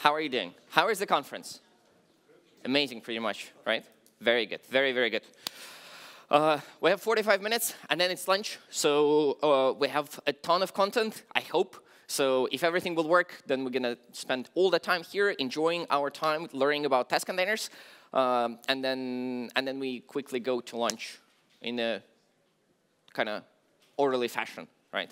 How are you doing? How is the conference? Amazing, pretty much, right? Very good, very, very good. We have 45 minutes, and then it's lunch. So we have a ton of content, I hope. So if everything will work, then we're going to spend all the time here enjoying our time learning about test containers. And then we quickly go to lunch in a kind of orderly fashion, right?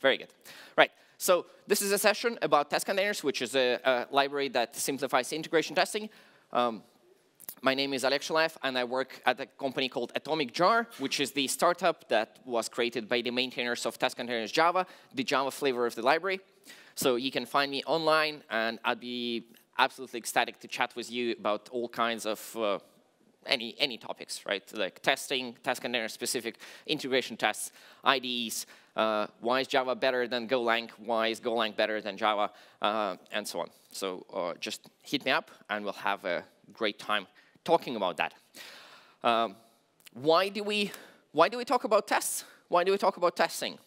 Very good. Right. So this is a session about test containers, which is a library that simplifies integration testing. My name is Oleg Selajev, and I work at a company called Atomic Jar, which is the startup that was created by the maintainers of Testcontainers Java, the Java flavor of the library. So you can find me online, and I'd be absolutely ecstatic to chat with you about all kinds of any topics, right? Like testing, test container specific, integration tests, IDEs, why is Java better than Golang, why is Golang better than Java, and so on. So just hit me up, and we'll have a great time talking about that. Why do we talk about tests? Why do we talk about testing?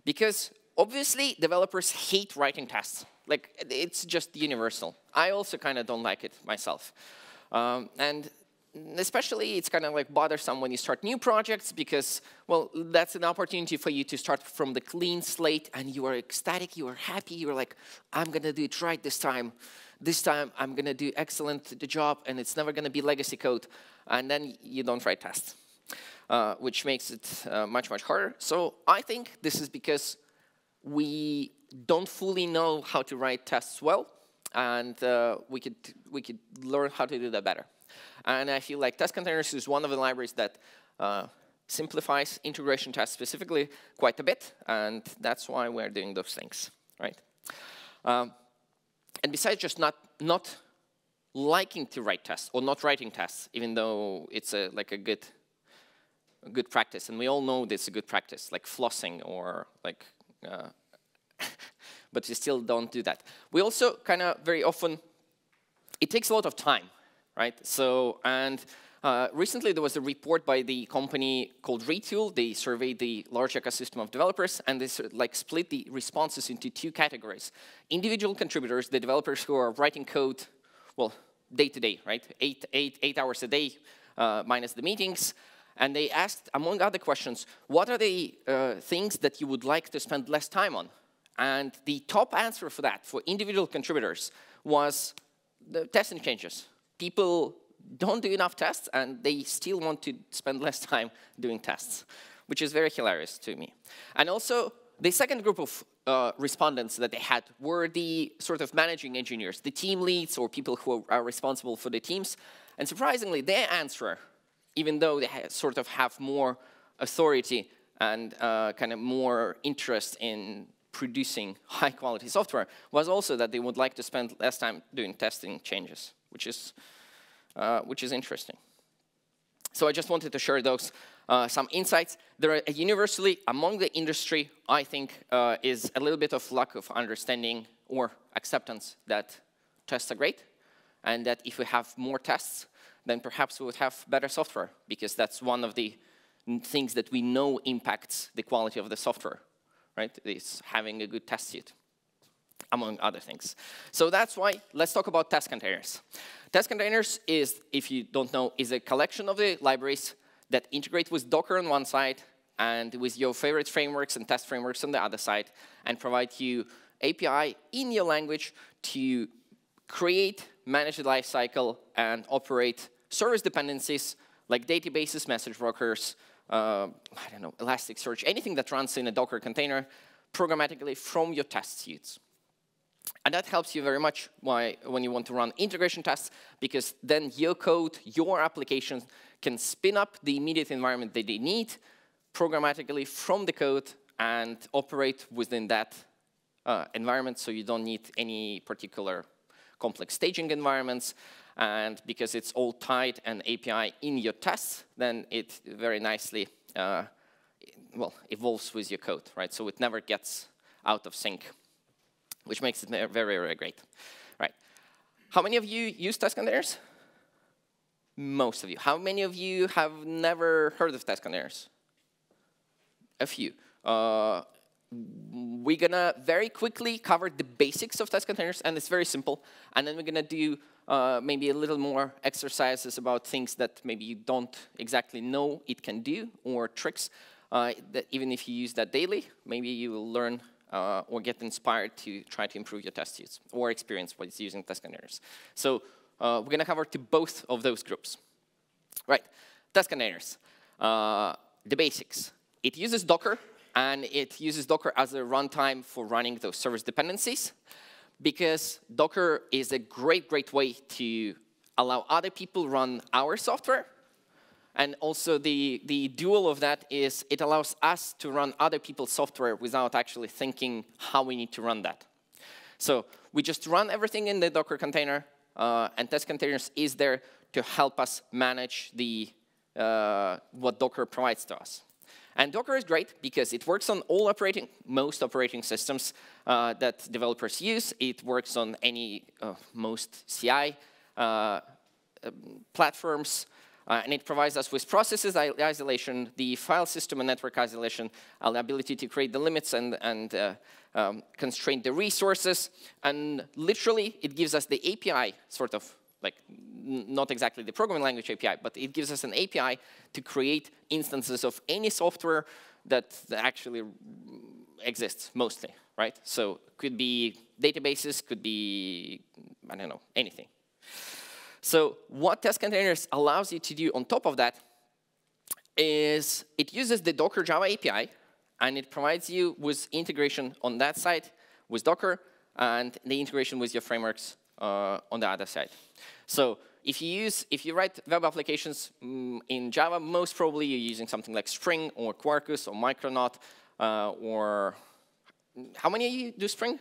Because obviously developers hate writing tests. Like, it's just universal. I also kind of don't like it myself. And especially it's kind of like bothersome when you start new projects because, well, that's an opportunity for you to start from the clean slate, and you are ecstatic, you are happy, you're like, I'm going to do it right this time. This time I'm going to do excellent the job, and it's never going to be legacy code. And then you don't write tests, which makes it much, much harder. So I think this is because we don't fully know how to write tests well, and we could learn how to do that better. And I feel like test containers is one of the libraries that simplifies integration tests specifically quite a bit, and that's why we're doing those things, right? And besides just not liking to write tests or not writing tests, even though it's like a good practice, and we all know this is a good practice, like flossing or like, but we still don't do that. We also kind of very often, it takes a lot of time, right? So, and recently there was a report by the company called Retool. They surveyed the large ecosystem of developers, and they like split the responses into two categories. Individual contributors, the developers who are writing code, well, day to day, right? Eight hours a day minus the meetings. And they asked, among other questions, what are the things that you would like to spend less time on? And the top answer for that, for individual contributors, was the testing changes. People don't do enough tests, and they still want to spend less time doing tests, which is very hilarious to me. And also, the second group of respondents that they had were the sort of managing engineers, the team leads or people who are responsible for the teams. And surprisingly, their answer, even though they sort of have more authority and kind of more interest in producing high-quality software, was also that they would like to spend less time doing testing changes, which is interesting. So I just wanted to share those some insights. There are universally among the industry, I think, is a little bit of lack of understanding or acceptance that tests are great, and that if we have more tests, then perhaps we would have better software, because that's one of the things that we know impacts the quality of the software, right? Is having a good test suite, among other things. So that's why let's talk about test containers. Test containers is, if you don't know, is a collection of the libraries that integrate with Docker on one side and with your favorite frameworks and test frameworks on the other side, and provide you API in your language to create, manage the lifecycle, and operate service dependencies like databases, message brokers, I don't know, Elasticsearch, anything that runs in a Docker container programmatically from your test suites. And that helps you very much when you want to run integration tests, because then your code, your application can spin up the immediate environment that they need programmatically from the code and operate within that environment, so you don't need any particular complex staging environments. And because it's all tied and API in your tests, then it very nicely evolves with your code, right? So it never gets out of sync, which makes it very, very great. Right. How many of you use test containers? Most of you. How many of you have never heard of test containers? A few. we're gonna very quickly cover the basics of test containers, and it's very simple. And then we're gonna do maybe a little more exercises about things that maybe you don't exactly know it can do, or tricks that even if you use that daily, maybe you will learn or get inspired to try to improve your test use or experience what is using test containers. So we're gonna cover to both of those groups. Right, test containers, the basics. It uses Docker. And it uses Docker as a runtime for running those service dependencies, because Docker is a great, great way to allow other people run our software. And also the dual of that is it allows us to run other people's software without actually thinking how we need to run that. So we just run everything in the Docker container, and test containers is there to help us manage the what Docker provides to us. And Docker is great because it works on most operating systems that developers use. It works on most CI platforms, and it provides us with processes isolation, the file system and network isolation, the ability to create the limits and constrain the resources. And literally, it gives us the API, sort of, like, not exactly the programming language API, but it gives us an API to create instances of any software that actually exists, mostly, right? So could be databases, could be, I don't know, anything. So what test containers allows you to do on top of that is it uses the Docker Java API, and it provides you with integration on that side with Docker, and the integration with your frameworks on the other side. So if you write web applications in Java, most probably you're using something like Spring or Quarkus or Micronaut or how many of you do Spring?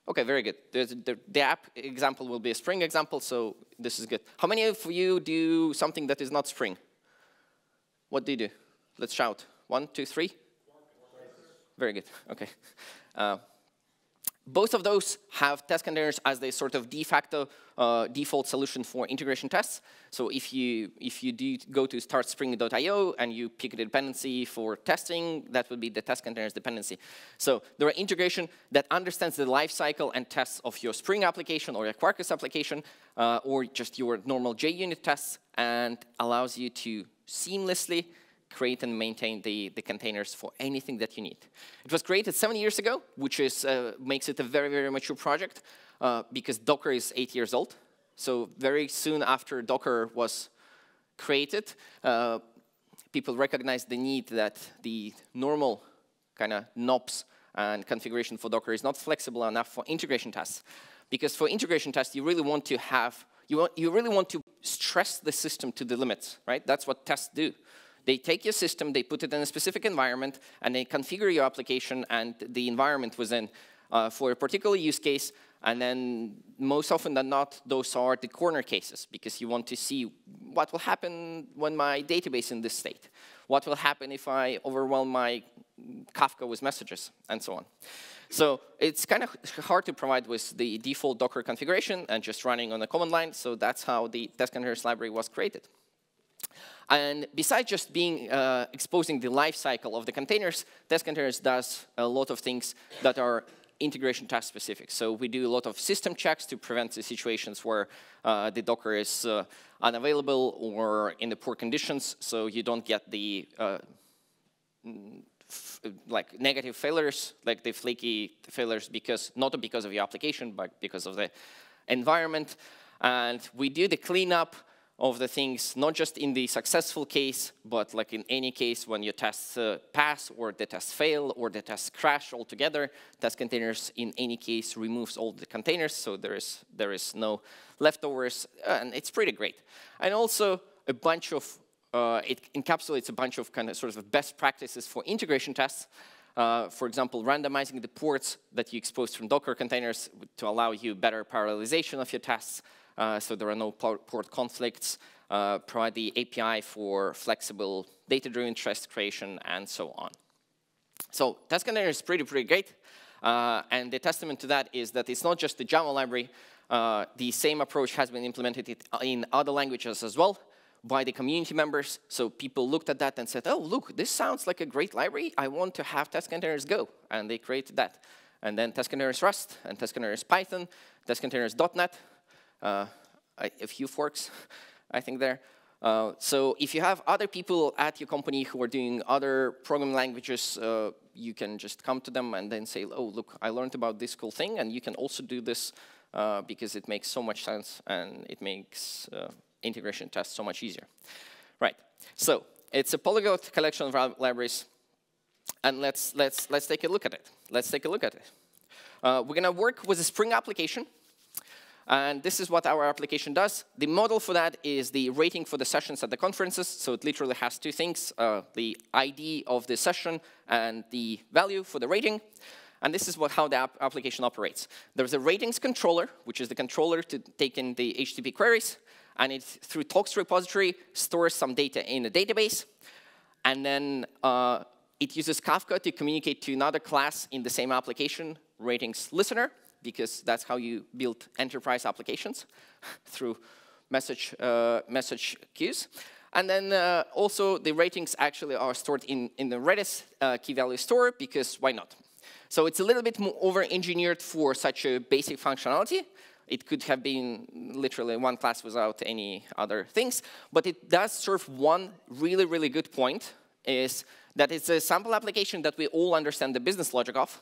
Okay, very good. The app example will be a Spring example, so this is good. How many of you do something that is not Spring? What do you do? Let's shout. 1, 2, 3. Very good. Okay. Both of those have test containers as the sort of de facto default solution for integration tests. So if you do go to startspring.io and you pick a dependency for testing, that would be the test containers dependency. So there are integration that understands the lifecycle and tests of your Spring application or your Quarkus application or just your normal JUnit tests, and allows you to seamlessly create and maintain the containers for anything that you need. It was created 7 years ago, which is, makes it a very, very mature project because Docker is 8 years old. So very soon after Docker was created, people recognized the need that the normal kind of knobs and configuration for Docker is not flexible enough for integration tests. Because for integration tests, you really want to have, you really want to stress the system to the limits, right? That's what tests do. They take your system, they put it in a specific environment, and they configure your application and the environment within for a particular use case. And then most often than not, those are the corner cases, because you want to see what will happen when my database is in this state. What will happen if I overwhelm my Kafka with messages, and so on. So it's kind of hard to provide with the default Docker configuration and just running on a command line. So that's how the Testcontainers library was created. And besides just being exposing the life cycle of the containers, Testcontainers does a lot of things that are integration task specific. So we do a lot of system checks to prevent the situations where the Docker is unavailable or in the poor conditions, so you don't get the like negative failures, like the flaky failures, because not because of your application, but because of the environment. And we do the cleanup of the things, not just in the successful case, but like in any case when your tests pass or the tests fail or the tests crash altogether. Testcontainers in any case removes all the containers, so there is no leftovers, and it's pretty great. And also a bunch of it encapsulates a bunch of kind of sort of best practices for integration tests. For example, randomizing the ports that you expose from Docker containers to allow you better parallelization of your tests. So there are no port conflicts, provide the API for flexible data-driven test creation, and so on. So Testcontainers is pretty great. And the testament to that is that it's not just the Java library. The same approach has been implemented in other languages as well. by the community members. So people looked at that and said, oh, look, this sounds like a great library. I want to have Testcontainers Go. And they created that. And then Testcontainers Rust, and Testcontainers Python, Testcontainers.NET, a few forks, I think there. So if you have other people at your company who are doing other programming languages, you can just come to them and then say, oh, look, I learned about this cool thing, and you can also do this because it makes so much sense, and it makes integration tests so much easier. Right, so it's a polyglot collection of libraries, and let's take a look at it. Let's take a look at it. We're going to work with a Spring application, and this is what our application does. The model for that is the rating for the sessions at the conferences, so it literally has two things, the ID of the session and the value for the rating. And this is how the application operates. There's a ratings controller, which is the controller to take in the HTTP queries, and it, through talks repository, stores some data in a database, and then it uses Kafka to communicate to another class in the same application, ratings listener, because that's how you build enterprise applications, through message queues. And then also the ratings actually are stored in the Redis key value store, because why not? So it's a little bit more over-engineered for such a basic functionality. It could have been literally one class without any other things, but it does serve one really, really good point, is that it's a sample application that we all understand the business logic of,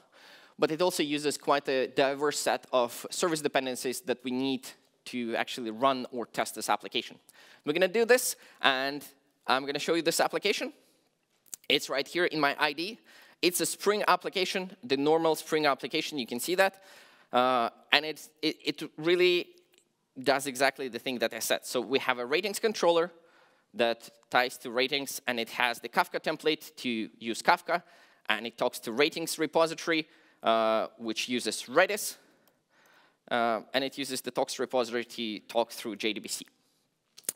but it also uses quite a diverse set of service dependencies that we need to actually run or test this application. We're going to do this, and I'm going to show you this application. It's right here in my ID. It's a Spring application, the normal Spring application, you can see that. And it really does exactly the thing that I said. So we have a ratings controller that ties to ratings, and it has the Kafka template to use Kafka, and it talks to ratings repository, which uses Redis, and it uses the talks repository to talk through JDBC.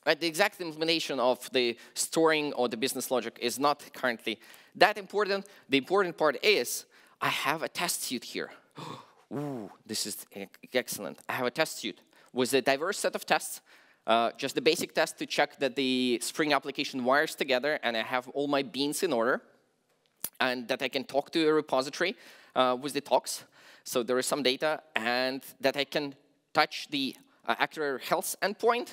Right, the exact implementation of the storing or the business logic is not currently that important. The important part is I have a test suite here. Ooh, this is excellent. I have a test suite with a diverse set of tests, just the basic test to check that the Spring application wires together and I have all my beans in order, and that I can talk to a repository with the talks. So there is some data, and that I can touch the actuary health endpoint,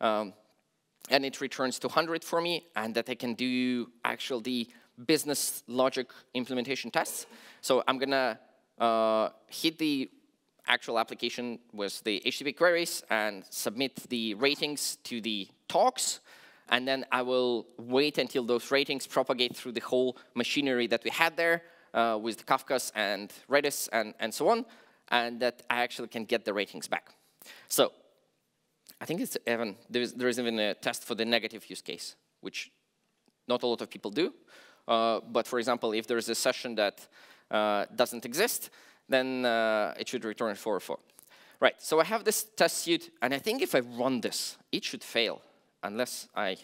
and it returns to 100 for me, and that I can do actually the business logic implementation tests. So I'm going to hit the actual application with the HTTP queries and submit the ratings to the talks, and then I will wait until those ratings propagate through the whole machinery that we had there with Kafkas and Redis and so on, and that I actually can get the ratings back. So I think it's even, there is even a test for the negative use case, which not a lot of people do. But for example, if there is a session that doesn't exist, then it should return 404. Right, so I have this test suite, and I think if I run this, it should fail, unless I,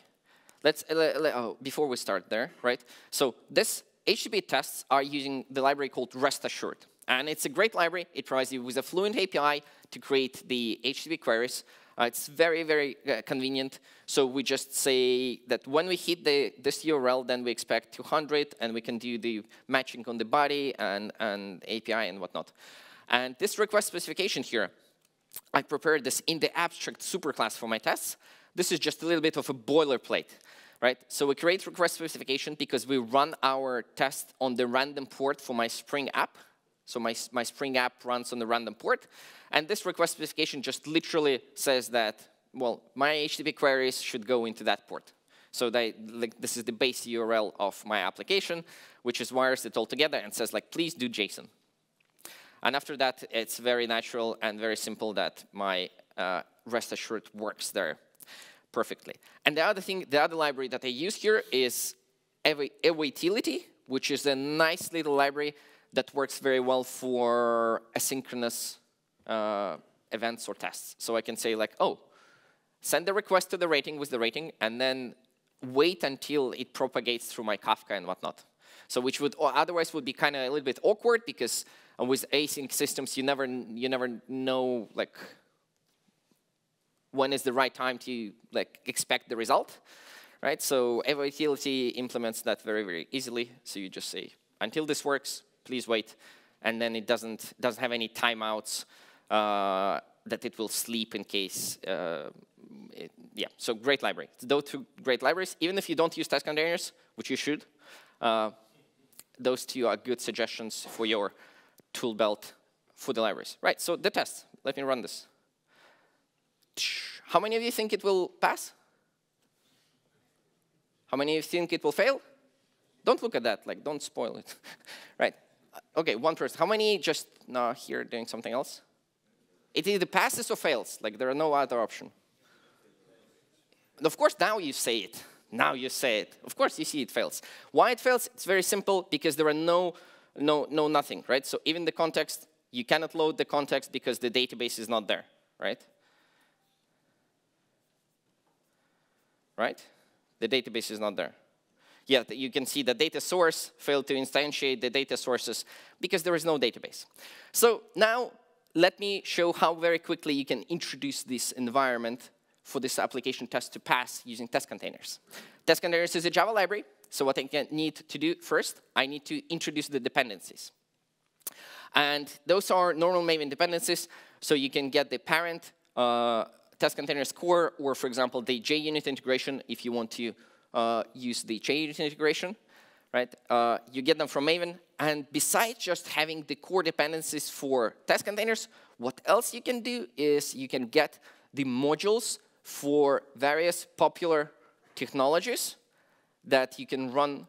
before we start there, right? So this HTTP tests are using the library called Rest Assured. And it's a great library. It provides you with a fluent API to create the HTTP queries. It's very, very convenient. So we just say that when we hit this URL, then we expect 200, and we can do the matching on the body and API and whatnot. And this request specification here, I prepared this in the abstract superclass for my tests. This is just a little bit of a boilerplate, right? So we create request specification because we run our test on the random port for my Spring app. So my Spring app runs on the random port. And this request specification just literally says that, well, my HTTP queries should go into that port. So this is the base URL of my application, which just wires it all together and says, like, please do JSON. And after that, it's very natural and very simple that my Rest Assured works there perfectly. And the other thing, the other library that I use here is Awaitility, which is a nice little library that works very well for asynchronous events or tests. So I can say, like, oh, send the request to the rating with the rating, and then wait until it propagates through my Kafka and whatnot. So which would otherwise would be kind of a little bit awkward, because with async systems, you never know, like, when is the right time to expect the result, right? So every utility implements that very, very easily. So you just say, until this works, please wait. And then it doesn't have any timeouts that it will sleep in case. Yeah, so great library. Those two great libraries. Even if you don't use Testcontainers, which you should, those two are good suggestions for your tool belt for the libraries. Right, so the test. Let me run this. How many of you think it will pass? How many of you think it will fail? Don't look at that, don't spoil it. Right, okay, one person. How many just here doing something else? It either passes or fails, there are no other option. Of course, now you say it. Now you say it. Of course, you see it fails. Why it fails? It's very simple, because there are nothing, right? So even the context, you cannot load the context because the database is not there, right? Right? The database is not there. Yeah, you can see the data source failed to instantiate the data sources because there is no database. So now let me show how very quickly you can introduce this environment for this application test to pass using Testcontainers. Testcontainers is a Java library, so what I need to do first, I need to introduce the dependencies. And those are normal Maven dependencies, so you can get the parent Testcontainers core, or for example, the Junit integration if you want to use the Junit integration, right? You get them from Maven, and besides just having the core dependencies for Testcontainers, what else you can do is you can get the modules for various popular technologies that you can run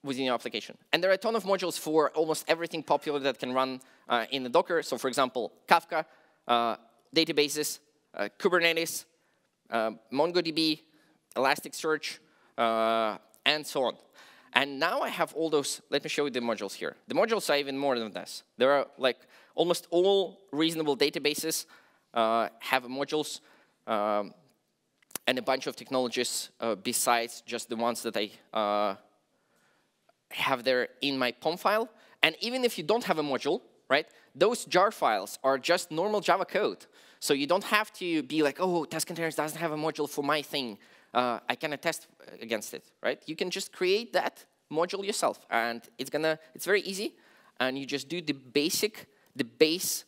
within your application. And there are a ton of modules for almost everything popular that can run in the Docker. So for example, Kafka, databases, Kubernetes, MongoDB, Elasticsearch, and so on. And now I have all those. Let me show you the modules here. The modules are even more than this. There are almost all reasonable databases have modules and a bunch of technologies besides just the ones that I have there in my POM file. And even if you don't have a module, right, those jar files are just normal Java code. So you don't have to be like, oh, Testcontainers doesn't have a module for my thing. I cannot test against it, right? You can just create that module yourself, and it's very easy. And you just do the base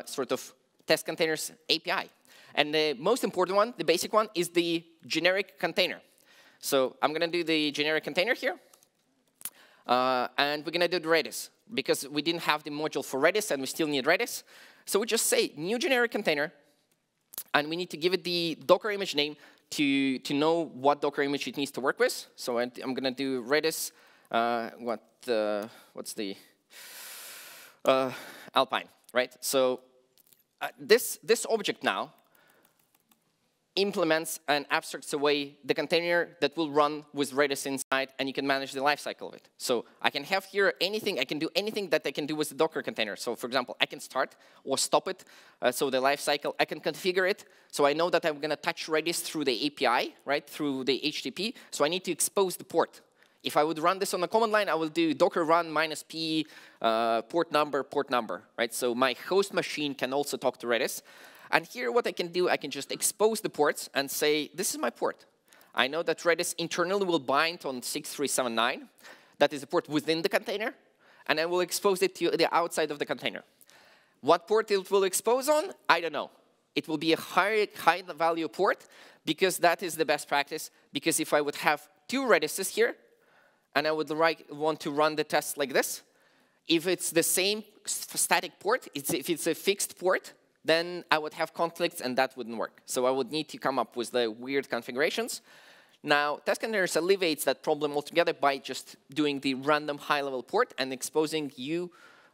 sort of Testcontainers API. And the most important one, the basic one, is the generic container. So I'm going to do the generic container here. And we're going to do the Redis, because we didn't have the module for Redis, and we still need Redis. So we just say new generic container, and we need to give it the Docker image name to know what Docker image it needs to work with. So I'm going to do Redis, what's the Alpine, right? So this object now implements and abstracts away the container that will run with Redis inside, and you can manage the lifecycle of it. So I can have here anything, I can do anything that I can do with the Docker container. So for example, I can start or stop it, so the lifecycle, I can configure it, so I know that I'm going to touch Redis through the API, right, through the HTTP, so I need to expose the port. If I would run this on the command line, I will do docker run -p port number, right? So my host machine can also talk to Redis. And here what I can do, I can just expose the ports and say, this is my port. I know that Redis internally will bind on 6379. That is a port within the container. And I will expose it to the outside of the container. What port it will expose on, I don't know. It will be a high value port, because that is the best practice. Because if I would have two Redises here, and I would want to run the test like this, if it's the same static port, if it's a fixed port, then I would have conflicts, and that wouldn't work. So I would need to come up with the weird configurations. Now, Testcontainers alleviates that problem altogether by just doing the random high-level port and exposing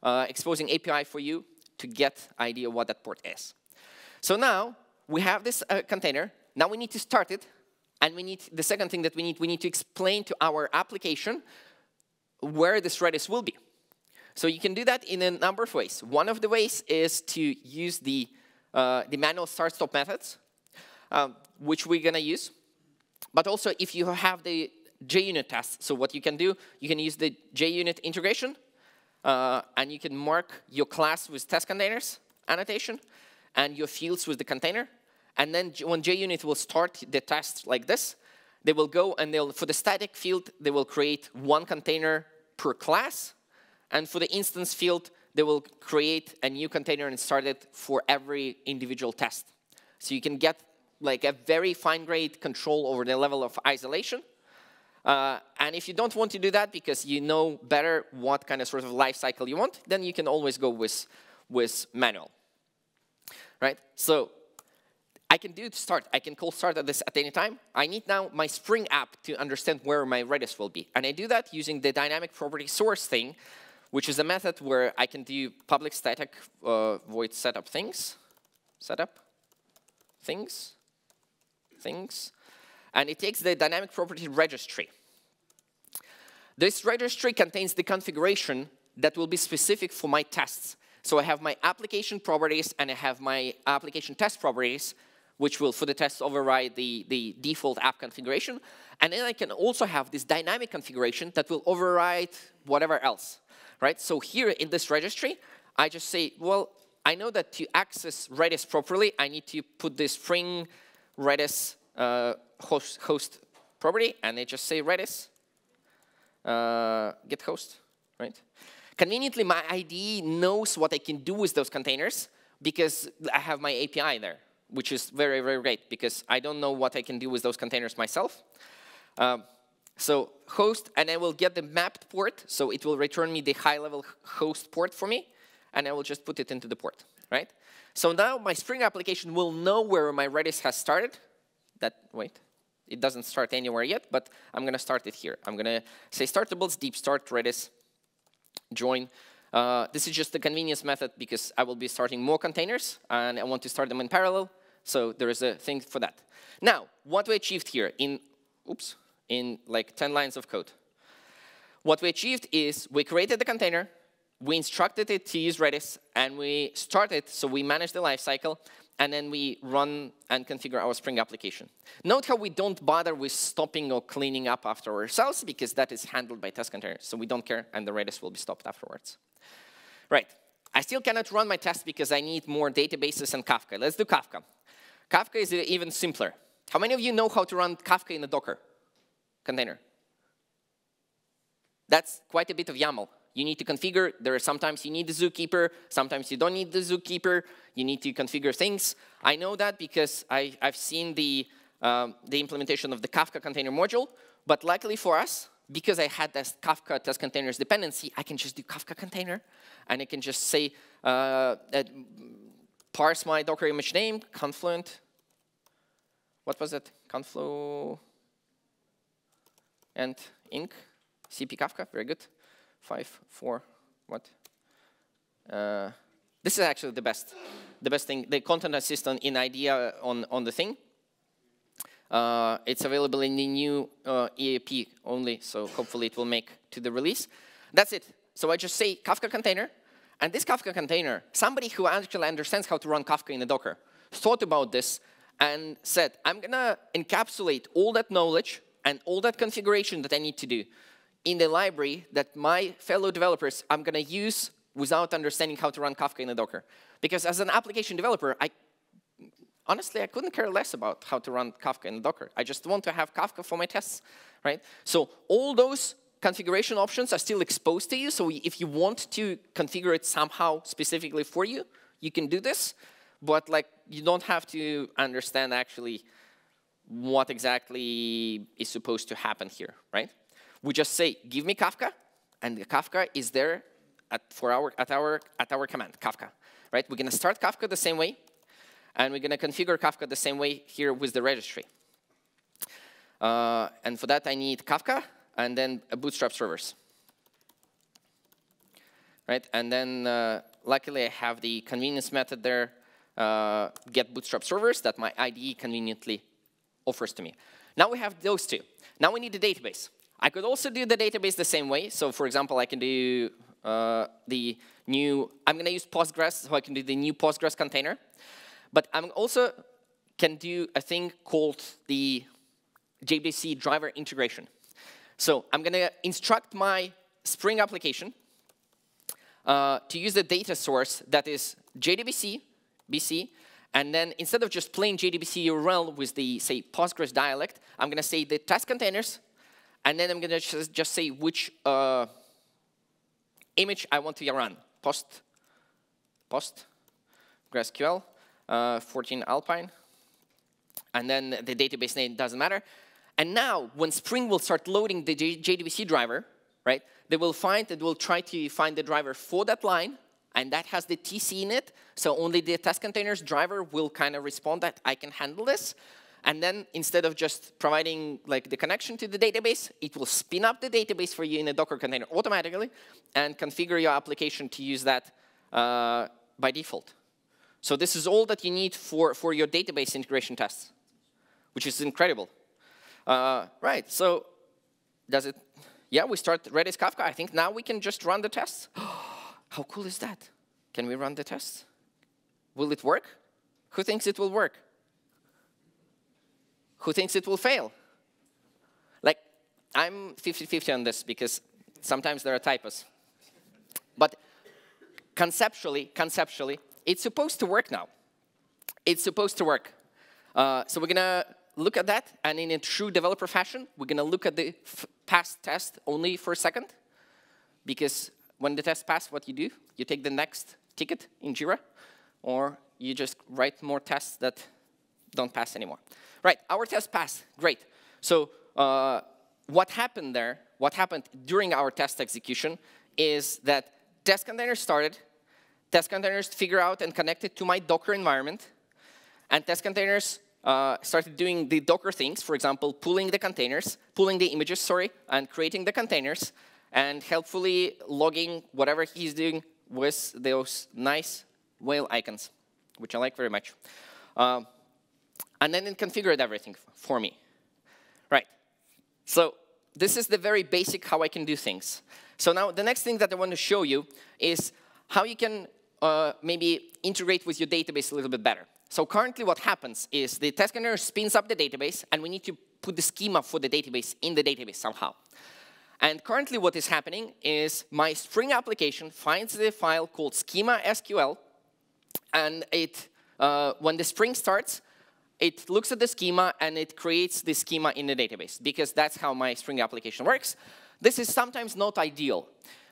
API for you to get idea what that port is. So now we have this container. Now we need to start it, and the second thing that we need to explain to our application where this Redis will be. So you can do that in a number of ways. One of the ways is to use the manual start-stop methods, which we're going to use. But also, if you have the JUnit test, so what you can do, you can use the JUnit integration, and you can mark your class with Testcontainers annotation. and your fields with the container. And then when JUnit will start the test like this, they will go and for the static field, they will create one container per class. And for the instance field, they will create a new container and start it for every individual test. So you can get like a very fine-grained control over the level of isolation. And if you don't want to do that because you know better what kind of sort of life cycle you want, then you can always go with manual. Right? So I can do start. I can call start at this at any time. I need now my Spring app to understand where my Redis will be. And I do that using the dynamic property source thing, which is a method where I can do public static void setup things. And it takes the dynamic property registry. This registry contains the configuration that will be specific for my tests. So I have my application properties and I have my application test properties, which will, for the tests, override the default app configuration. And then I can also have this dynamic configuration that will override whatever else. Right? So here in this registry, I just say, well, I know that to access Redis properly, I need to put this Spring Redis host property, and I just say Redis get host, right? Conveniently, my IDE knows what I can do with those containers because I have my API there, which is very, very great because I don't know what I can do with those containers myself. So host, and I will get the mapped port, so it will return me the high-level host port for me, and I will just put it into the port, right? So now my Spring application will know where my Redis has started. Wait, it doesn't start anywhere yet, but I'm going to start it here. I'm going to say startables, deep start, Redis, join. This is just the convenience method because I will be starting more containers, and I want to start them in parallel, so there is a thing for that. Now, what we achieved here in like 10 lines of code. What we achieved is we created the container, we instructed it to use Redis, and we started, so we manage the lifecycle, and then we run and configure our Spring application. Note how we don't bother with stopping or cleaning up after ourselves, because that is handled by Testcontainers, so we don't care, and the Redis will be stopped afterwards. Right. I still cannot run my test because I need more databases and Kafka. Let's do Kafka. Kafka is even simpler. How many of you know how to run Kafka in a Docker container? That's quite a bit of YAML. You need to configure. There are sometimes you need the zookeeper. Sometimes you don't need the zookeeper. You need to configure things. I know that because I've seen the implementation of the Kafka container module. But luckily for us, because I had this Kafka Testcontainers dependency, I can just do Kafka container. And I can just say, parse my Docker image name, Confluent. What was it? Conflu and inc. CP Kafka, very good. 5, 4, what? This is actually the best thing. The content assistant in IDEA on the thing. It's available in the new EAP only, so hopefully it will make to the release. That's it. So I just say Kafka container, and this Kafka container, somebody who actually understands how to run Kafka in a Docker thought about this and said, I'm gonna encapsulate all that knowledge and all that configuration that I need to do in the library that my fellow developers I'm going to use without understanding how to run Kafka in a Docker. Because as an application developer, honestly, I couldn't care less about how to run Kafka in a Docker. I just want to have Kafka for my tests, right? So all those configuration options are still exposed to you. So if you want to configure it somehow specifically for you, you can do this. But like, you don't have to understand actually what exactly is supposed to happen here, right? We just say, give me Kafka, and the Kafka is there at our command, Kafka, right? We're going to start Kafka the same way, and we're going to configure Kafka the same way here with the registry. And for that, I need Kafka, and then a bootstrap servers, right? And then, luckily, I have the convenience method there, get bootstrap servers that my IDE conveniently offers to me. Now we have those two. Now we need a database. I could also do the database the same way. So for example, I can do the new, I'm going to use Postgres, so I can do the new Postgres container. But I also can do a thing called the Jbc Driver Integration. So I'm going to instruct my Spring application to use the data source that is JDBC, BC, And then instead of just plain JDBC URL with the, say, Postgres dialect, I'm going to say the test containers, and then I'm going to just say which image I want to run. PostgreSQL 14 Alpine, and then the database name doesn't matter. And now, when Spring will start loading the JDBC driver, right, they will try to find the driver for that line, and that has the TC in it, so only the test containers driver will kind of respond that I can handle this. And then instead of just providing like the connection to the database, it will spin up the database for you in a Docker container automatically and configure your application to use that by default. So this is all that you need for your database integration tests, which is incredible. Right, so does it? Yeah, we start Redis Kafka. I think now we can just run the tests. How cool is that? Can we run the tests? Will it work? Who thinks it will work? Who thinks it will fail? Like, I'm 50-50 on this because sometimes there are typos. But conceptually, it's supposed to work now. It's supposed to work. So we're going to look at that, and in a true developer fashion, we're going to look at the past test only for a second, because when the test passes, what you do, you take the next ticket in Jira, or you just write more tests that don't pass anymore. Right, our test passed, great. So what happened there, what happened during our test execution is that test containers started, test containers figure out and connected to my Docker environment, and test containers started doing the Docker things, for example, pulling the images, sorry, and creating the containers, and helpfully logging whatever he's doing with those nice whale icons, which I like very much. And then it configured everything for me. Right. So this is the very basic how I can do things. So now the next thing that I want to show you is how you can maybe integrate with your database a little bit better. So currently what happens is the test container spins up the database, and we need to put the schema for the database in the database somehow. And currently what is happening is my Spring application finds the file called schema SQL, and when the Spring starts, it looks at the schema and it creates the schema in the database, because that's how my Spring application works. This is sometimes not ideal.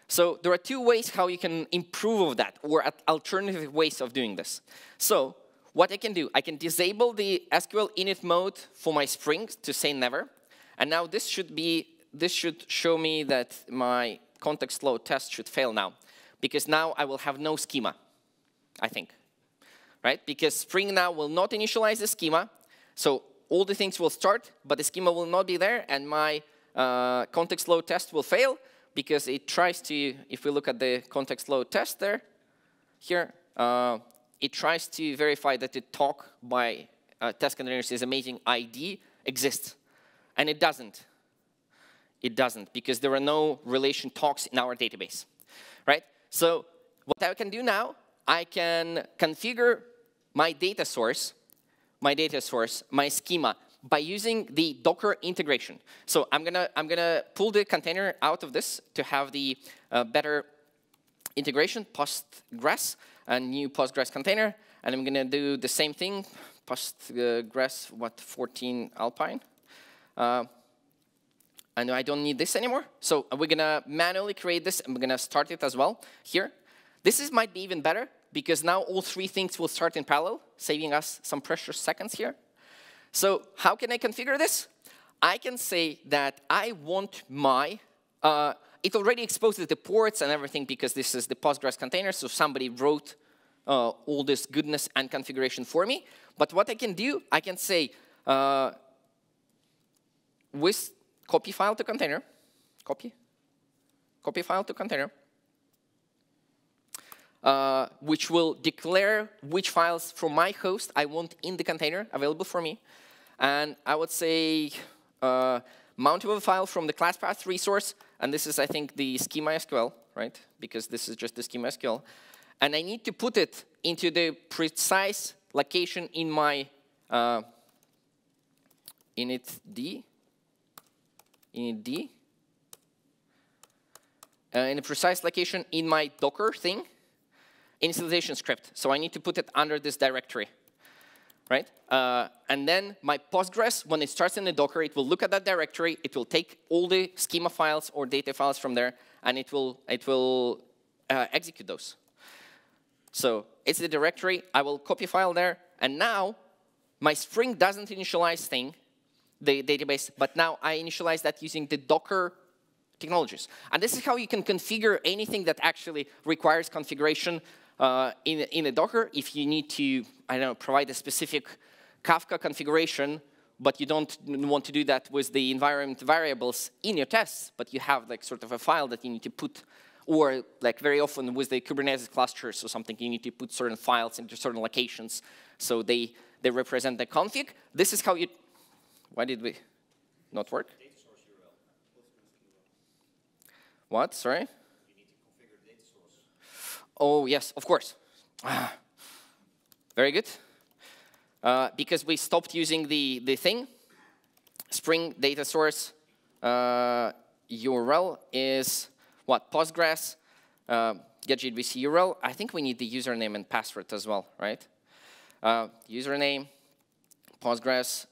So there are two ways how you can improve that, or alternative ways of doing this. So what I can do, I can disable the SQL init mode for my Spring to say never. And now this should show me that my context load test should fail now, because now I will have no schema, I think. Right? Because Spring now will not initialize the schema, so all the things will start, but the schema will not be there, and my context load test will fail, because it tries to, if we look at the context load test here, it tries to verify that the talk by test containers is amazing ID exists, and it doesn't. It doesn't, because there are no relation talks in our database. Right? So what I can do now, I can configure my data source, my schema, by using the Docker integration. So I'm gonna pull the container out of this to have the better integration, Postgres, a new Postgres container, and I'm gonna do the same thing, Postgres 14 Alpine. And I don't need this anymore, so we're gonna manually create this, and we're gonna start it as well here. This might be even better, because now all three things will start in parallel, saving us some precious seconds here. So how can I configure this? I can say that I want my, it already exposes the ports and everything, because this is the Postgres container, so somebody wrote all this goodness and configuration for me. But what I can do, I can say with copy file to container, copy file to container, which will declare which files from my host I want in the container available for me. And I would say mountable file from the class path resource, and this is, I think, the schema SQL, right? Because this is just the schema SQL. And I need to put it into the precise location in my init D, in a precise location in my Docker thing, initialization script. So I need to put it under this directory. right? And then my Postgres, when it starts in the Docker, it will look at that directory. It will take all the schema files or data files from there, and it will execute those. So it's the directory. I will copy file there, and now my Spring doesn't initialize the database, but now I initialize that using the Docker technologies. And this is how you can configure anything that actually requires configuration in a Docker. If you need to, I don't know, provide a specific Kafka configuration, but you don't want to do that with the environment variables in your tests, but you have like sort of a file that you need to put, or like very often with the Kubernetes clusters or something, you need to put certain files into certain locations so they represent the config. This is how you, why did we not work? Data source URL. What, sorry? You need to configure data source. Oh, yes, of course. Very good. Because we stopped using the thing, Spring data source URL is what? Postgres, get Jbc URL. I think we need the username and password as well, right? Username, Postgres,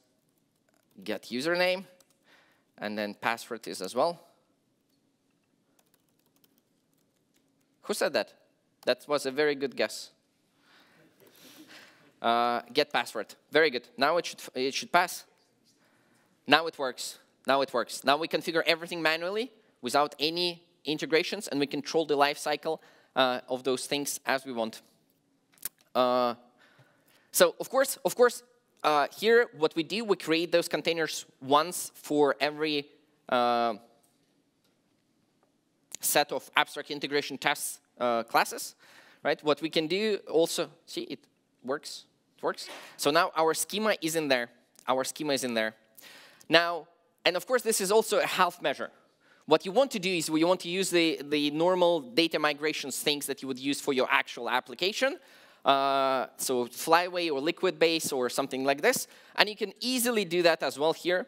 get username, and then password is as well. Who said that? That was a very good guess. Get password. Very good. Now it should pass. Now it works. Now it works. Now we configure everything manually without any integrations, and we control the life cycle of those things as we want. So of course, here what we do, we create those containers once for every set of abstract integration tests classes, right? What we can do also, see, it works. It works. So now our schema is in there. Our schema is in there. Now, and of course, this is also a half measure. What you want to do is you want to use the normal data migrations things that you would use for your actual application. So Flyway or Liquid Base or something like this. And you can easily do that as well here.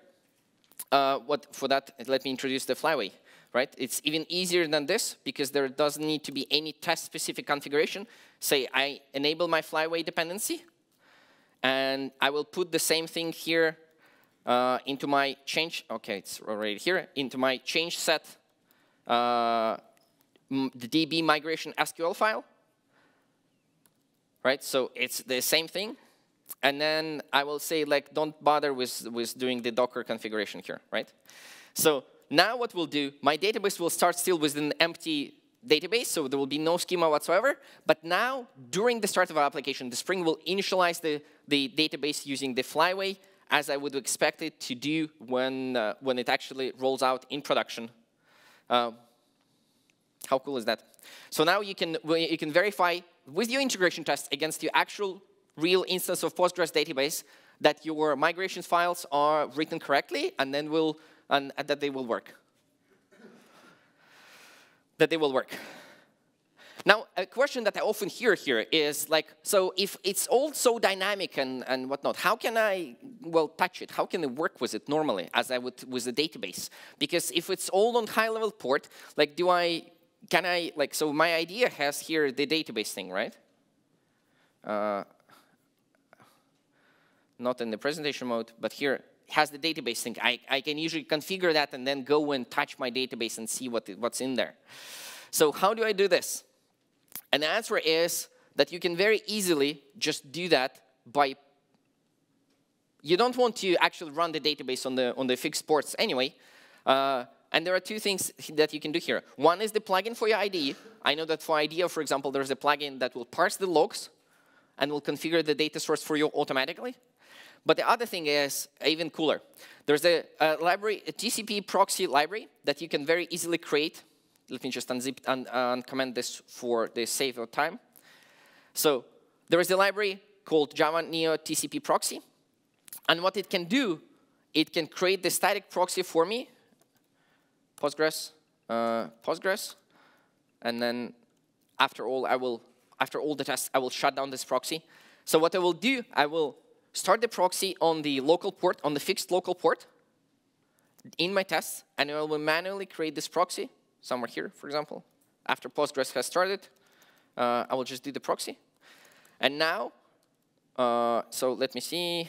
For that, let me introduce the Flyway. Right? It's even easier than this because there doesn't need to be any test-specific configuration. Say I enable my Flyway dependency, and I will put the same thing here into my change. Okay, it's already here. Into my change set, the DB migration SQL file. Right? So it's the same thing. And then I will say, like, don't bother with doing the Docker configuration here. Right? So now what we'll do, my database will start still with an empty database, so there will be no schema whatsoever. But now, during the start of our application, the Spring will initialize the database using the Flyway, as I would expect it to do when it actually rolls out in production. How cool is that? So now you can verify with your integration test against your actual real instance of Postgres database that your migration files are written correctly, and then and that they will work. That they will work. Now, a question that I often hear here is like, so if it's all so dynamic and whatnot, how can I, well, touch it? How can I work with it normally as I would with the database? Because if it's all on high-level port, like, so my idea has here the database thing, right? Not in the presentation mode, but here, has the database thing. I can usually configure that and then go and touch my database and see what's in there. So how do I do this? And the answer is that you can very easily just do that by, you don't want to actually run the database on the fixed ports anyway. And there are two things that you can do here. One is the plugin for your IDE. I know that for IDEO, for example, there's a plugin that will parse the logs and will configure the data source for you automatically. But the other thing is even cooler. There's a library, a TCP Proxy Library that you can very easily create. Let me just unzip and uncomment this for the sake of time. So there is a library called Java Neo TCP Proxy. And what it can do, it can create the static proxy for me, Postgres, and then after all the tests, I will shut down this proxy. So what I will do, I will start the proxy on the local port, on the fixed local port in my tests, and I will manually create this proxy somewhere here, for example. After Postgres has started, I will just do the proxy. And now, So let me see.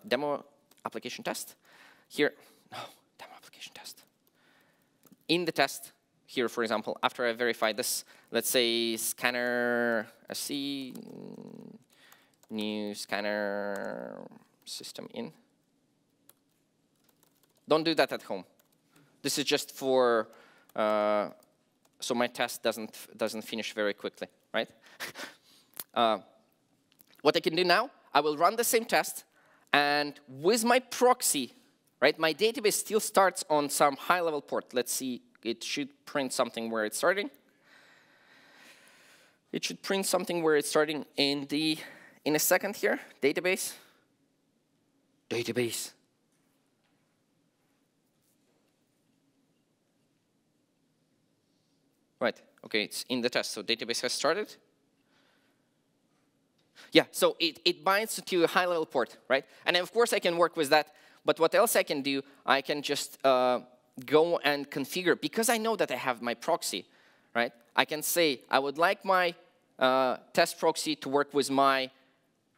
Demo application test. Here, no, demo application test. In the test, here, for example, after I verify this, let's say scanner SC, new scanner system in. Don't do that at home. This is just for so my test doesn't finish very quickly, right? What I can do now, I will run the same test, and with my proxy, right, my database still starts on some high-level port. Let's see, it should print something where it's starting. It should print something where it's starting in a second here. Database. Database. Right, okay, it's in the test, so database has started. Yeah, so it binds to a high-level port, right? And of course I can work with that, but what else I can do, I can just go and configure, because I know that I have my proxy, right? I can say, I would like my test proxy to work with my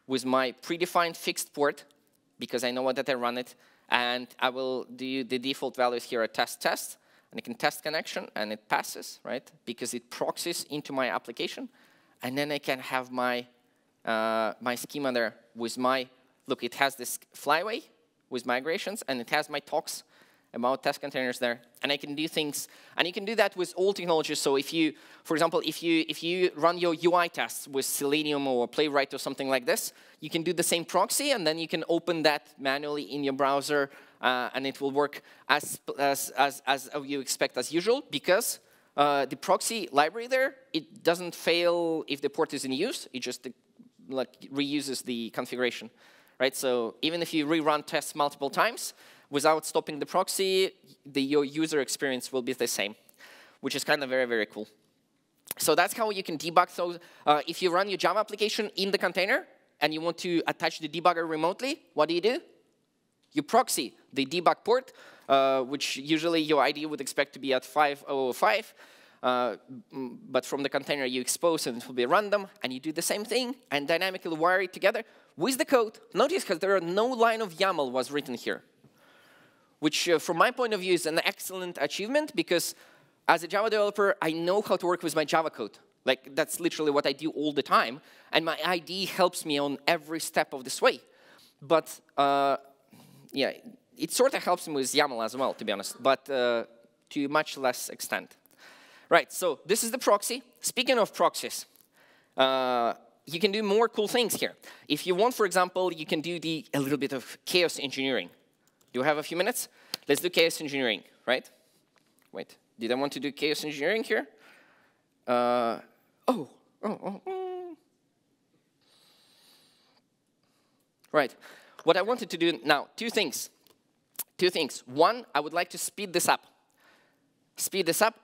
predefined fixed port, because I know that I run it, and I will do the default values here at test, and I can test connection, and it passes, right? Because it proxies into my application, and then I can have my my schema there with my, look, it has this flyway with migrations, and it has my talks about test containers there, and I can do things, and you can do that with all technologies. So if you, for example, if you run your UI tests with Selenium or Playwright or something like this, you can do the same proxy, and then you can open that manually in your browser, and it will work as you expect as usual, because the proxy library there, it doesn't fail if the port is in use. It just like reuses the configuration, right? So even if you rerun tests multiple times without stopping the proxy, your user experience will be the same, which is kind of very, very cool. So that's how you can debug. So if you run your Java application in the container and you want to attach the debugger remotely, what do? You proxy the debug port, which usually your IDE would expect to be at 5005. But from the container you expose, and it will be random, and you do the same thing and dynamically wire it together with the code. Notice because there are no line of YAML was written here, which from my point of view is an excellent achievement, because as a Java developer, I know how to work with my Java code. Like, that's literally what I do all the time, and my IDE helps me on every step of this way. But yeah, it sort of helps me with YAML as well, to be honest, but to much less extent. Right, so this is the proxy. Speaking of proxies, you can do more cool things here. If you want, for example, you can do a little bit of chaos engineering. Do you have a few minutes? Let's do chaos engineering, right? Wait, did I want to do chaos engineering here? Right, what I wanted to do now, two things. One, I would like to speed this up.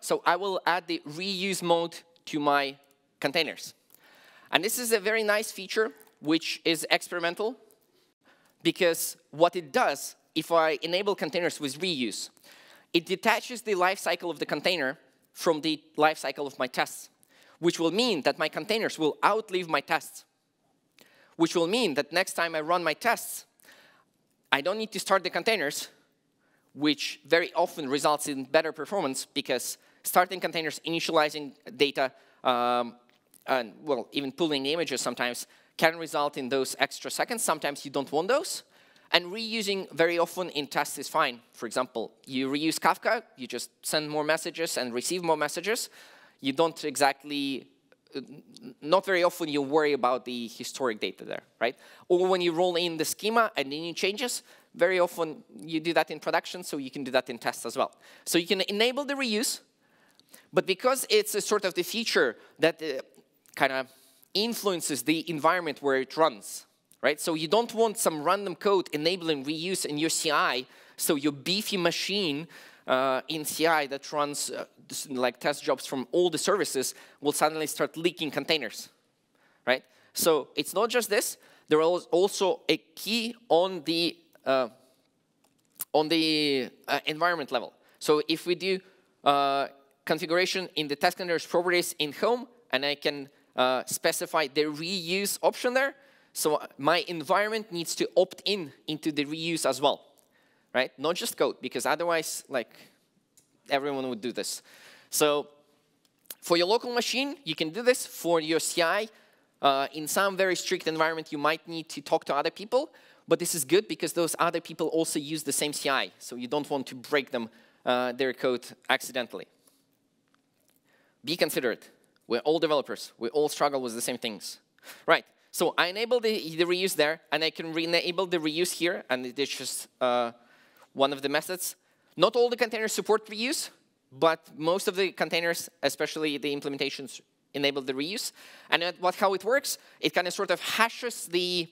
So I will add the reuse mode to my containers. And this is a very nice feature, which is experimental, because what it does, if I enable containers with reuse, it detaches the lifecycle of the container from the lifecycle of my tests, which will mean that my containers will outlive my tests, which will mean that next time I run my tests, I don't need to start the containers, which very often results in better performance, because starting containers, initializing data, and well, even pulling images sometimes can result in those extra seconds. Sometimes you don't want those. And reusing very often in tests is fine. For example, you reuse Kafka, you just send more messages and receive more messages. You don't exactly, not very often you worry about the historic data there, right? Or when you roll in the schema and any changes, very often you do that in production, so you can do that in tests as well. So you can enable the reuse, but because it's a sort of the feature that kind of influences the environment where it runs, right? So you don't want some random code enabling reuse in your CI, so your beefy machine in CI that runs like test jobs from all the services will suddenly start leaking containers, right? So it's not just this. There is also a key on the environment level. So if we do configuration in the Testcontainers properties in home, and I can specify the reuse option there, So my environment needs to opt in into the reuse as well, right? Not just code, because otherwise, like, everyone would do this. So for your local machine, you can do this. For your CI, in some very strict environment, you might need to talk to other people. But this is good because those other people also use the same CI. So you don't want to break them, their code accidentally. Be considerate. We're all developers. We all struggle with the same things. Right. So I enable the reuse there, and I can re-enable the reuse here. And it is just one of the methods. Not all the containers support reuse, but most of the containers, especially the implementations, enable the reuse. And how it works, it kind of sort of hashes the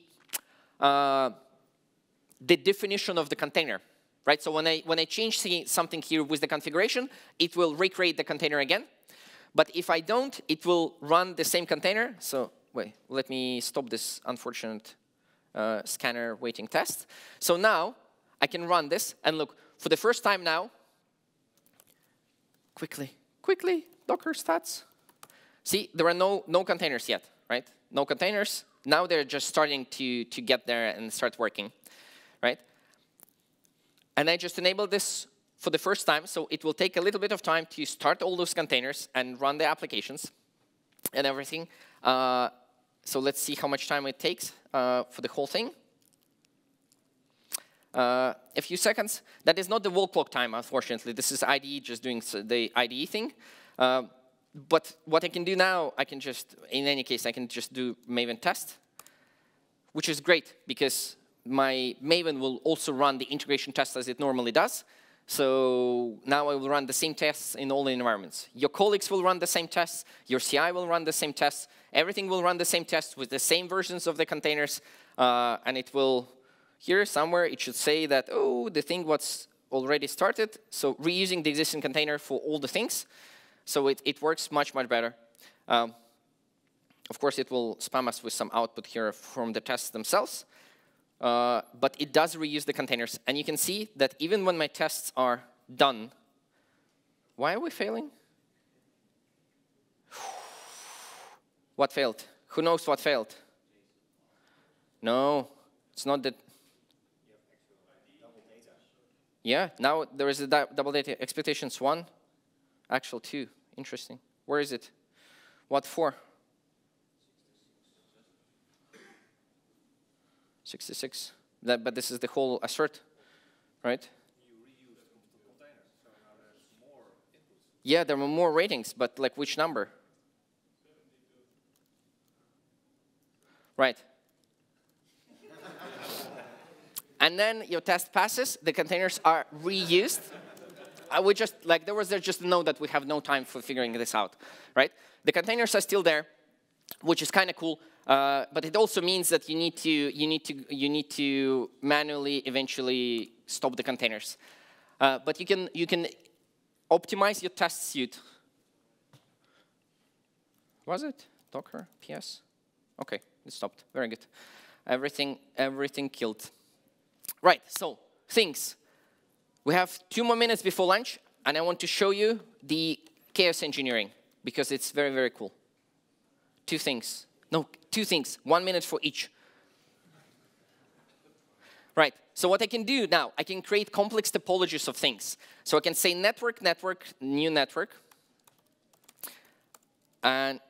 definition of the container, right? So when I change something here with the configuration, it will recreate the container again. But if I don't, it will run the same container. So wait, let me stop this unfortunate scanner waiting test. So now I can run this, and look, for the first time now, quickly, Docker stats. See, there are no containers yet, right? No containers. Now they're just starting to get there and start working, right? And I just enabled this for the first time, so it will take a little bit of time to start all those containers and run the applications and everything. So let's see how much time it takes for the whole thing. A few seconds. That is not the wall clock time, unfortunately. This is IDE just doing the IDE thing. But what I can do now, I can just, in any case, I can just do Maven Test, which is great because my Maven will also run the integration test as it normally does. So now I will run the same tests in all the environments. Your colleagues will run the same tests. Your CI will run the same tests. Everything will run the same tests with the same versions of the containers. And it will, here somewhere, it should say that, oh, the thing was already started. So reusing the existing container for all the things. So it works much better. Of course, it will spam us with some output here from the tests themselves. But it does reuse the containers. And you can see that even when my tests are done, why are we failing? What failed? Who knows what failed? No, it's not that. Yeah, now there is a double data. Expectations 1, actual 2. Interesting. Where is it? What for? 66. But this is the whole assert, right? You reuse containers, so now there's more inputs. Yeah, there were more ratings, but like which number? 72. Right. And then your test passes, the containers are reused. I would just, like, there was just a note that we have no time for figuring this out, right? The containers are still there, which is kind of cool. But it also means that you need to manually eventually stop the containers. But you can optimize your test suite. Was it Docker PS? Okay, it stopped. Very good. Everything killed. Right. So things. We have 2 more minutes before lunch, and I want to show you the chaos engineering because it's very cool. 2 things. No, 2 things, 1 minute for each. Right, so what I can do now, I can create complex topologies of things. So I can say network, new network. And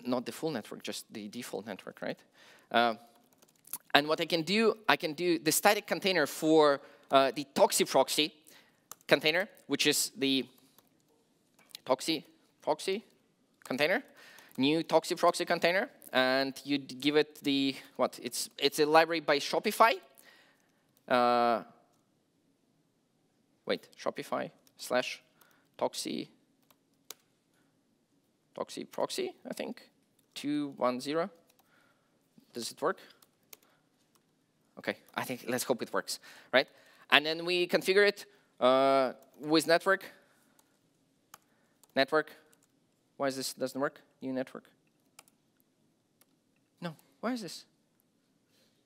not the full network, just the default network, right? And what I can do the static container for the Tcp Proxy container, which is the Tcp Proxy container. New Tcp Proxy container, and you give it the what? It's a library by Shopify. Shopify / Tcp Proxy, I think 210. Does it work? Okay, I think let's hope it works, right? And then we configure it with network. Why is this doesn't work? New network. No, why is this?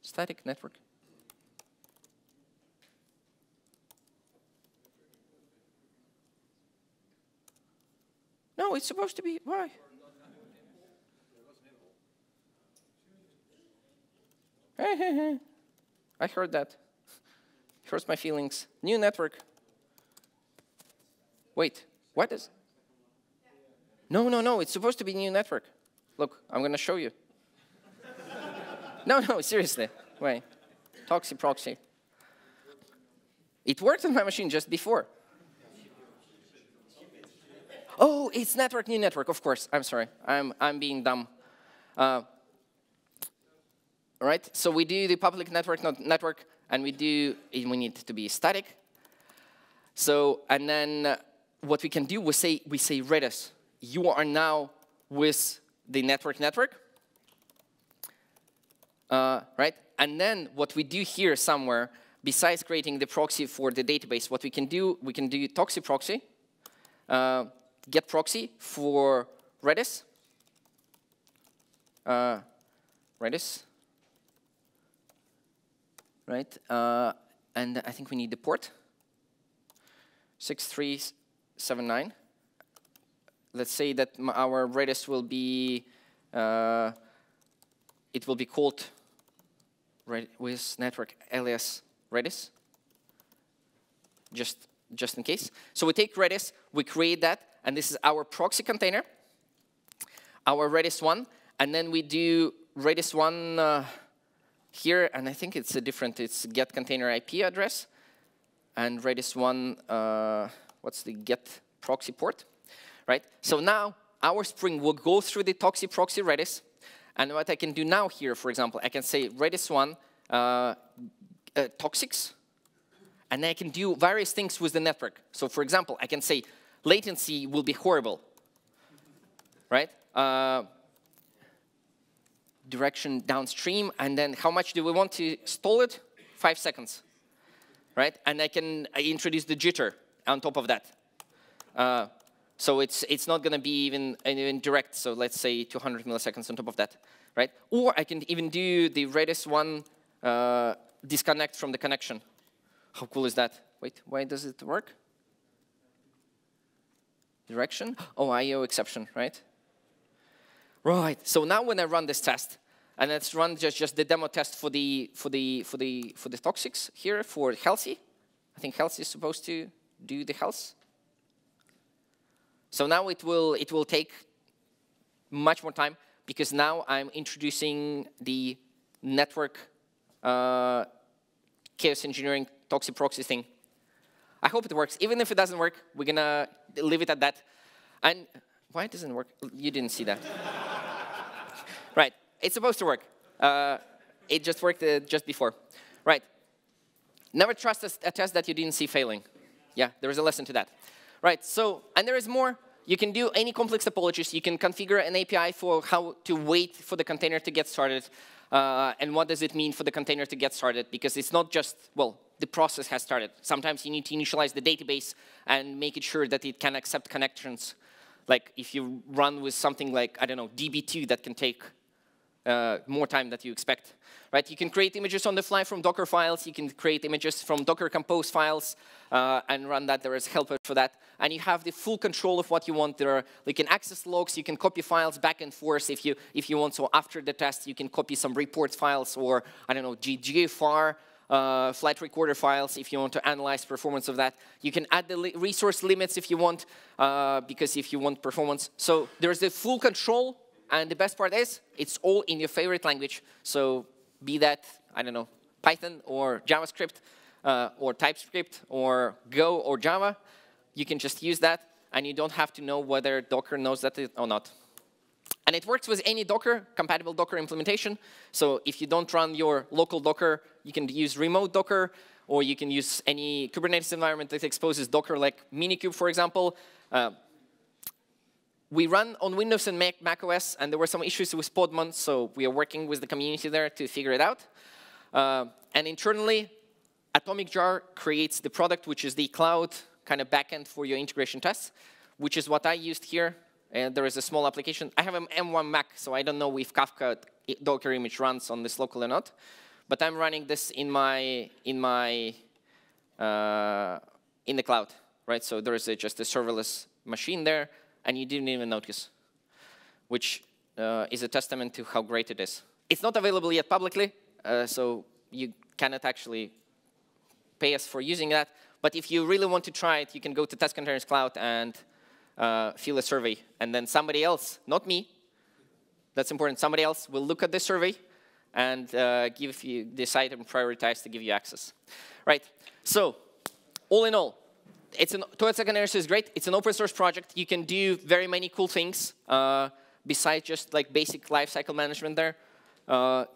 Static network. No, it's supposed to be, why? I heard that. Hurts my feelings. New network. Wait, what is? No, it's supposed to be new network. Look, I'm going to show you. No, seriously. Wait. Tcp Proxy. It worked on my machine just before. Oh, it's network, new network, of course. I'm sorry. I'm being dumb. Right? So we do the public network, not network, and we need it to be static. So, and then what we can do, we say Redis, you are now with the network, right? And then what we do here somewhere, besides creating the proxy for the database, what we can do Tcp Proxy, get proxy for Redis, right? And I think we need the port, 6379. Let's say that our Redis will be, it will be called with network alias Redis, just in case. So we take Redis, we create that, and this is our proxy container, our Redis 1, and then we do Redis 1 here, and I think it's it's get container IP address, and Redis 1, what's the get proxy port, right? So now our Spring will go through the Tcp Proxy Redis, and what I can do now here, for example, I can say Redis 1 toxics, and I can do various things with the network. So for example, I can say latency will be horrible, right? Direction downstream, and then how much do we want to stall it? 5 seconds, right? And I introduce the jitter on top of that. So it's not going to be even direct. So let's say 200 milliseconds on top of that, right? Or I can even do the Redis 1 disconnect from the connection. How cool is that? Wait, why does it work? Direction? Oh, IO exception, right? Right. So now when I run this test, and let's run just the demo test for the toxics here for healthy. I think healthy is supposed to do the health. So now it will take much more time because now I'm introducing the network chaos engineering Tcp Proxy thing. I hope it works. Even if it doesn't work, we're gonna leave it at that. And why doesn't it work? You didn't see that. Right. It's supposed to work. It just worked just before. Right. Never trust a test that you didn't see failing. Yeah, there is a lesson to that. Right. So, and there is more. You can do any complex topologies. You can configure an API for how to wait for the container to get started. And what does it mean for the container to get started? Because it's not just, well, the process has started. Sometimes you need to initialize the database and make it sure that it can accept connections. Like if you run with something like, I don't know, DB2 that can take more time than you expect. Right? You can create images on the fly from Docker files. You can create images from Docker Compose files and run that. There is helper for that. And you have the full control of what you want. You can access logs. You can copy files back and forth if you want. So after the test, you can copy some reports files or, I don't know, GFAR flight recorder files if you want to analyze performance of that. You can add the resource limits if you want, because if you want performance. So there's the full control. And the best part is, it's all in your favorite language. So be that, I don't know, Python or JavaScript or TypeScript or Go or Java, you can just use that. And you don't have to know whether Docker knows that or not. And it works with any Docker, compatible Docker implementation. So if you don't run your local Docker, you can use remote Docker, or you can use any Kubernetes environment that exposes Docker, like Minikube, for example. We run on Windows and Mac OS, and there were some issues with Podman, so we are working with the community there to figure it out. And internally, Atomic Jar creates the product, which is the cloud kind of backend for your integration tests, which is what I used here. And there is a small application. I have an M1 Mac, so I don't know if Kafka Docker image runs on this local or not. But I'm running this in the cloud, right? So there is just a serverless machine there. And you didn't even notice, which is a testament to how great it is. It's not available yet publicly. so you cannot actually pay us for using that. But if you really want to try it, you can go to Testcontainers Cloud and fill a survey. And then somebody else, not me, that's important, somebody else will look at this survey and give you, decide and prioritize to give you access. Right, so all in all, Testcontainers is great. It's an open source project. You can do very many cool things besides just like basic lifecycle management there.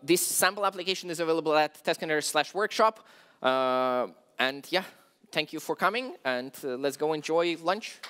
This sample application is available at testcontainers/workshop. And yeah, thank you for coming, and let's go enjoy lunch.